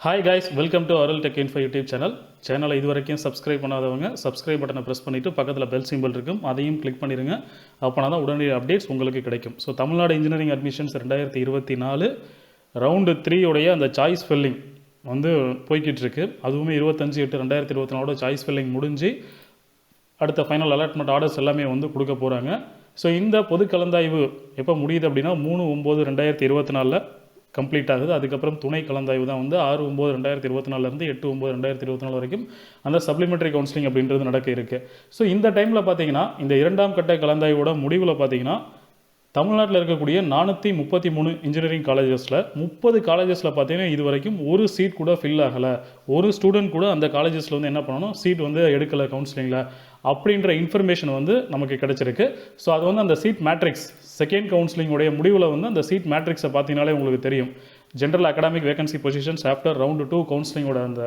Hi guys, welcome to Arul tech info YouTube சேனலை இது வரைக்கும் சப்ஸ்கிரைப் பண்ணாதவங்க சப்ஸ்கிரைப் பட்டனை ப்ரெஸ் பண்ணிவிட்டு பக்கத்தில் பெல் சிம்பிள் இருக்கும், அதையும் கிளிக் பண்ணிடுங்க. அப்போனா தான் உடனடி அப்டேட்ஸ் உங்களுக்கு கிடைக்கும். So Tamil Nadu engineering admissions 2024 round 3 உடைய அந்த சாய்ஸ் ஃபில்லிங் வந்து போய்கிட்டு இருக்கு. அதுவுமே 25/8/2024 சாய்ஸ் ஃபில்லிங் முடிஞ்சு அடுத்த ஃபைனல் அலாட்மெண்ட் ஆர்டர்ஸ் எல்லாமே வந்து கொடுக்க போகிறாங்க. ஸோ இந்த பொது கலந்தாய்வு எப்போ முடியுது அப்படின்னா 3/9/2024 கம்ப்ளீட் ஆகுது. அதுக்கப்புறம் துணை கலந்தாய்வு தான் வந்து 6/9/2024 8/9/2024 வரைக்கும் அந்த சப்ளிமெண்ட்ரி கவுன்சிலிங் அப்படின்றது நடக்க இருக்குது. ஸோ இந்த டைமில் பார்த்தீங்கன்னா இந்த 2ஆம் கட்ட கலந்தாய்வோட முடிவில் பார்த்தீங்கன்னா தமிழ்நாட்டில் இருக்கக்கூடிய 433 இன்ஜினியரிங் காலேஜஸில் 30 காலேஜஸில் பார்த்தீங்கன்னா இது வரைக்கும் ஒரு சீட் கூட ஃபில் ஆகலை. ஒரு ஸ்டூடெண்ட் கூட அந்த காலேஜஸில் வந்து என்ன பண்ணணும், சீட் வந்து எடுக்கலை கவுன்சிலிங்கில் அப்படின்ற இன்ஃபர்மேஷன் வந்து நமக்கு கிடச்சிருக்கு. ஸோ அது வந்து அந்த சீட் மேட்ரிக்ஸ் செகண்ட் கவுன்சிலிங்குடைய முடிவில் வந்து அந்த சீட் மேட்ரிக்ஸை பார்த்தீங்கனாலே உங்களுக்கு தெரியும். General academic vacancy positions after round 2 கவுன்சிலிங்கோட அந்த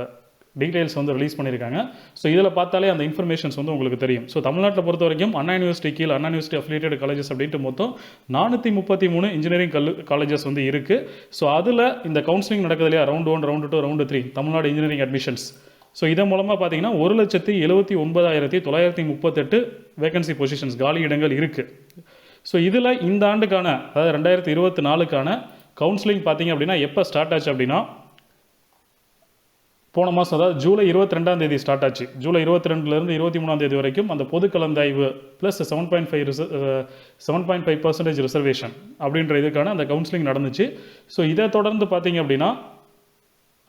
டீட்டெயில்ஸ் வந்து ரிலீஸ் பண்ணியிருக்காங்க. ஸோ இதில் பார்த்தாலே அந்த இன்ஃபர்மேஷன்ஸ் வந்து உங்களுக்கு தெரியும். ஸோ தமிழ்நாட்டில் பொறுத்த வரைக்கும் அண்ணா யூனிவர்சிட்டி கீழே அண்ணா யூனிவர்சிட்டி அஃபிலியேட்டட் காலேஜஸ் அப்படின்ட்டு மொத்தம் 433 இன்ஜினியரிங் காலேஜஸ் வந்து இருக்குது. ஸோ அதில் இந்த கவுன்சிலிங் நடக்குது இல்லையா, round 1, round 2, round 3 Tamil Nadu engineering admissions. So இதன் மூலமாக பார்த்தீங்கன்னா 1,79,938 வேகன்சி பொசிஷன்ஸ் காலி இடங்கள் இருக்குது. ஸோ இதில் இந்த ஆண்டுக்கான அதாவது 2024க்கான கவுன்சிலிங் பார்த்தீங்க அப்படின்னா எப்போ ஸ்டார்ட் ஆச்சு அப்படின்னா போன மாதம் அதாவது ஜூலை 22 ஸ்டார்ட் ஆச்சு. ஜூலை 22 23 வரைக்கும் அந்த பொது கலந்தாய்வு ப்ளஸ் 7.5% ரிசர்வேஷன் அப்படின்ற இதுக்கான அந்த கவுன்சிலிங் நடந்துச்சு. ஸோ இதை தொடர்ந்து பார்த்தீங்க அப்படின்னா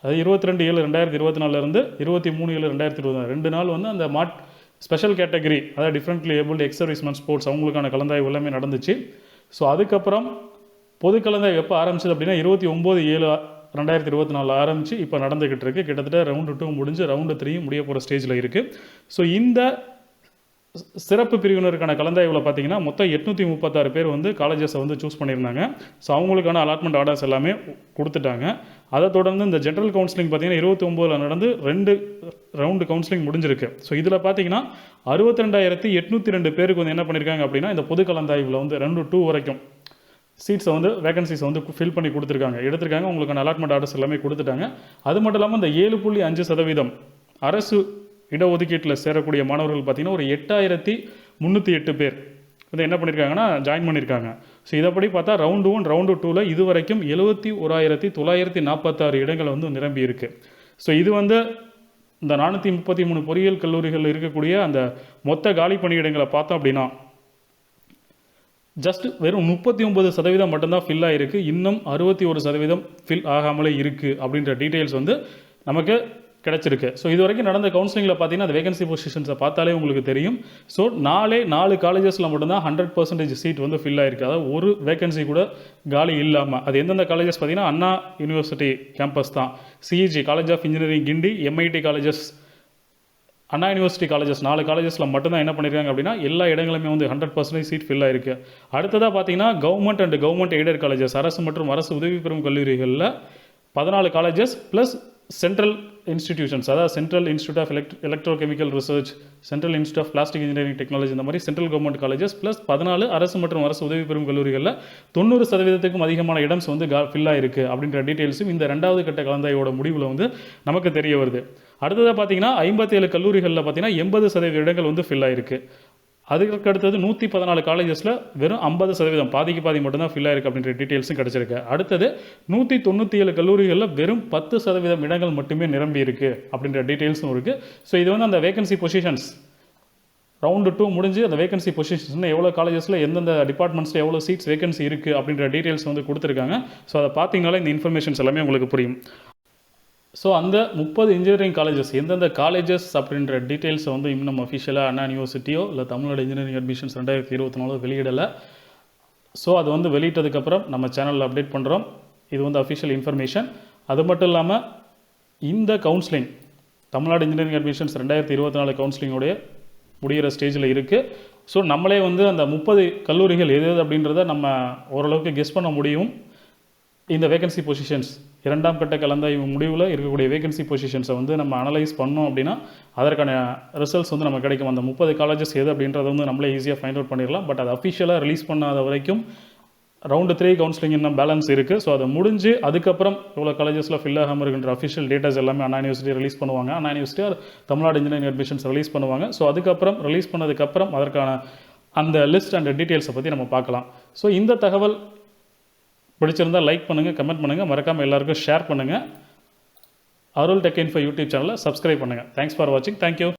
அது 22/7/2024 23/7/2024 2 நாள் வந்து அந்த ஸ்பெஷல் கேட்டகரி அதாவது differently abled X serviceman sports அவங்களுக்கான கலந்தாய்வு எல்லாமே நடந்துச்சு. ஸோ அதுக்கப்புறம் பொது கலந்தாய்வு எப்போ ஆரம்பிச்சது அப்படின்னா 29/7/2024 ஆரம்பித்து இப்போ நடந்துக்கிட்டு இருக்குது. கிட்டத்தட்ட ரவுண்டு 2 முடிஞ்சு ரவுண்டு 3 முடிய போகிற ஸ்டேஜில் இருக்குது. ஸோ இந்த சிறப்பு பிரிவினருக்கான கலந்தாய்வில் பார்த்தீங்கன்னா மொத்தம் 836 பேர் வந்து காலேஜஸை வந்து சூஸ் பண்ணியிருந்தாங்க. ஸோ அவங்களுக்கான அலாட்மெண்ட் ஆர்டர்ஸ் எல்லாமே கொடுத்துட்டாங்க. அதை தொடர்ந்து இந்த ஜென்ரல் கவுன்சிலிங் பார்த்தீங்கன்னா 29 நடந்து 2 ரவுண்டு கவுன்சிலிங் முடிஞ்சிருக்கு. ஸோ இதில் பார்த்தீங்கன்னா 62,802 பேருக்கு வந்து என்ன பண்ணியிருக்காங்க அப்படின்னா இந்த பொது கலந்தாய்வில் வந்து ரவுண்டு 2 வரைக்கும் சீட்ஸை வந்து வேகன்சிஸை வந்து ஃபில் பண்ணி எடுத்திருக்காங்க. உங்களுக்கான அலாட்மெண்ட் ஆர்டர்ஸ் எல்லாமே கொடுத்துட்டாங்க. அது மட்டும் இல்லாமல் இந்த 7.5% அரசு இடஒதுக்கீட்டில் சேரக்கூடிய மாணவர்கள் பார்த்திங்கன்னா ஒரு 8,308 பேர் வந்து என்ன பண்ணியிருக்காங்கன்னா ஜாயின் பண்ணியிருக்காங்க. ஸோ இதைப்படி பார்த்தா ரவுண்டு 1 ரவுண்டு 2ல் இது வரைக்கும் 71,946 இடங்கள் வந்து நிரம்பி இருக்குது. ஸோ இது வந்து இந்த 433 பொறியியல் கல்லூரிகளில் இருக்கக்கூடிய அந்த மொத்த காலி பணியிடங்களை பார்த்தோம் அப்படின்னா ஜஸ்ட் வெறும் 39% மட்டும்தான் ஃபில் ஆகிருக்கு. இன்னும் 61% ஃபில் ஆகாமலே இருக்குது அப்படின்ற டீட்டெயில்ஸ் வந்து நமக்கு கிடச்சிருக்கு. ஸோ இது வரைக்கும் நடந்த கவுன்சிலிங்கில் பார்த்தீங்கன்னா அந்த வேகன்சி பொசிஷன்ஸை பார்த்தாலே உங்களுக்கு தெரியும். ஸோ 4 காலேஜஸில் மட்டும்தான் 100% சீட் வந்து ஃபில் ஆகிருக்கு. அதாவது ஒரு வேகன்சி கூட காலி இல்லாமல். அது எந்தெந்த காலேஜஸ் பார்த்தீங்கன்னா அண்ணா யூனிவர்சிட்டி கேம்பஸ் தான், CEG college of engineering Guindy, MIT colleges, Anna university colleges 4 காலேஜஸில் மட்டும்தான் என்ன பண்ணியிருக்காங்க அப்படின்னா எல்லா இடங்களுமே வந்து 100% சீட் ஃபில் ஆகிருக்கு. அடுத்ததாக பார்த்தீங்கன்னா government and government aided colleges அரசு மற்றும் அரசு உதவி பெறும் கல்லூரிகளில் 14 காலேஜஸ் ப்ளஸ் சென்ட்ரல் இன்ஸ்டிடியூஷன்ஸ் அதாவது central institute of electrochemical research, central institute of plastic engineering technology, இந்த மாதிரி சென்ட்ரல் கவர்மெண்ட் காலேஜஸ் ப்ளஸ் 14 அரசு மற்றும் அரசு உதவி பெறும் கல்லூரிகளில் 90%க்கும் அதிகமான இடம்ஸ் வந்து ஃபில் ஆகிருக்கு அப்படின்ற டீட்டெயில்ஸும் இந்த 2வது கட்ட கலந்தாய்வோட முடிவில் வந்து நமக்கு தெரிய வருது. அடுத்ததாக பார்த்தீங்கன்னா 57 கல்லூரிகளில் பார்த்தீங்கன்னா 80% இடங்கள் வந்து ஃபில் ஆகிருக்கு. அதுக்கு அடுத்தது 114 காலேஜஸில் வெறும் 50% பாதிக்கு பாதி மட்டும்தான் ஃபில் ஆயிருக்கு அப்படின்ற டீட்டெயில்ஸும் கிடச்சிருக்கு. அடுத்தது 197 கல்லூரிகளில் வெறும் 10% இடங்கள் மட்டுமே நிரம்பி இருக்குது அப்படின்ற டீட்டெயில்ஸும் இருக்குது. ஸோ இது வந்து அந்த வேகன்சி பொசிஷன்ஸ் ரவுண்டு 2 முடிஞ்சு அந்த வேகன்சி பொசிஷன்ஸ் எவ்வளோ காலேஜஸில் எந்தெந்த டிபார்ட்மெண்ட்ஸில் எவ்வளோ சீட்ஸ் வேகன்சி இருக்குது அப்படின்ற டீட்டெயில்ஸ் வந்து கொடுத்துருக்காங்க. ஸோ அதை பார்த்தீங்கனாலே இந்த இன்ஃபர்மேஷன்ஸ் எல்லாமே உங்களுக்கு புரியும். ஸோ அந்த 30 இன்ஜினியரிங் காலேஜஸ் எந்தெந்த காலேஜஸ் அப்படின்ற டீட்டெயில்ஸை வந்து இன்னும் அஃபிஷியலாக அண்ணா யூனிவர்சிட்டியோ இல்லை தமிழ்நாடு இன்ஜினியரிங் அட்மிஷன்ஸ் 2024 வெளியிடலை. ஸோ அது வந்து வெளியிட்டதுக்கப்புறம் நம்ம சேனலில் அப்டேட் பண்ணுறோம். இது வந்து அஃபிஷியல் இன்ஃபர்மேஷன். அது மட்டும் இல்லாமல் இந்த கவுன்சிலிங் தமிழ்நாடு இன்ஜினியரிங் அட்மிஷன்ஸ் 2024 கவுன்சிலிங்கோடைய முடிகிற ஸ்டேஜில் இருக்குது. ஸோ நம்மளே வந்து அந்த 30 கல்லூரிகள் எது அப்படின்றத நம்ம ஓரளவுக்கு கெஸ் பண்ண முடியும். இந்த வேகன்சி பொசிஷன்ஸ் 2ஆம் கட்ட கலந்தாய்வு முடிவில் இருக்கக்கூடிய வேகன்சி பொசிஷன்ஸை வந்து நம்ம அனலைஸ் பண்ணோம் அப்படின்னா அதற்கான ரிசல்ட்ஸ் வந்து நமக்கு கிடைக்கும். அந்த 30 காலேஜஸ் எது அப்படின்றத வந்து நம்மளே ஈஸியாக ஃபைண்ட் அவுட் பண்ணிடலாம். பட் அது அஃபிஷியலாக ரிலீஸ் பண்ணாத வரைக்கும் ரவுண்டு 3 கவுன்சிலிங் இன்னும் பேலன்ஸ் இருக்குது. ஸோ அதை முடிஞ்சு அதுக்கப்புறம் இவ்வளோ காலேஜஸில் ஃபில் ஆகாமல் இருக்கின்ற அஃபிஷியல் டேட்டாஸ் எல்லாமே அண்ணா யூனிவர்சிட்டி ரிலீஸ் பண்ணுவாங்க. Anna university Tamil Nadu engineering admissions release பண்ணுவாங்க. ஸோ அதுக்கப்புறம் ரிலீஸ் பண்ணதுக்கப்புறம் அதற்கான அந்த லிஸ்ட் அண்ட் டீட்டெயில்ஸை பற்றி நம்ம பார்க்கலாம். ஸோ இந்த தகவல் பிடிச்சிருந்தால் லைக் பண்ணுங்கள், கமெண்ட் பண்ணுங்கள், மறக்காமல் எல்லாருக்கும் ஷேர் பண்ணுங்கள். அருள் டெக் இன்ஃபோ யூடியூப் சேனலை சப்ஸ்கிரைப் பண்ணுங்கள். தேங்க்ஸ் ஃபார் வாட்சிங். தேங்க்யூ.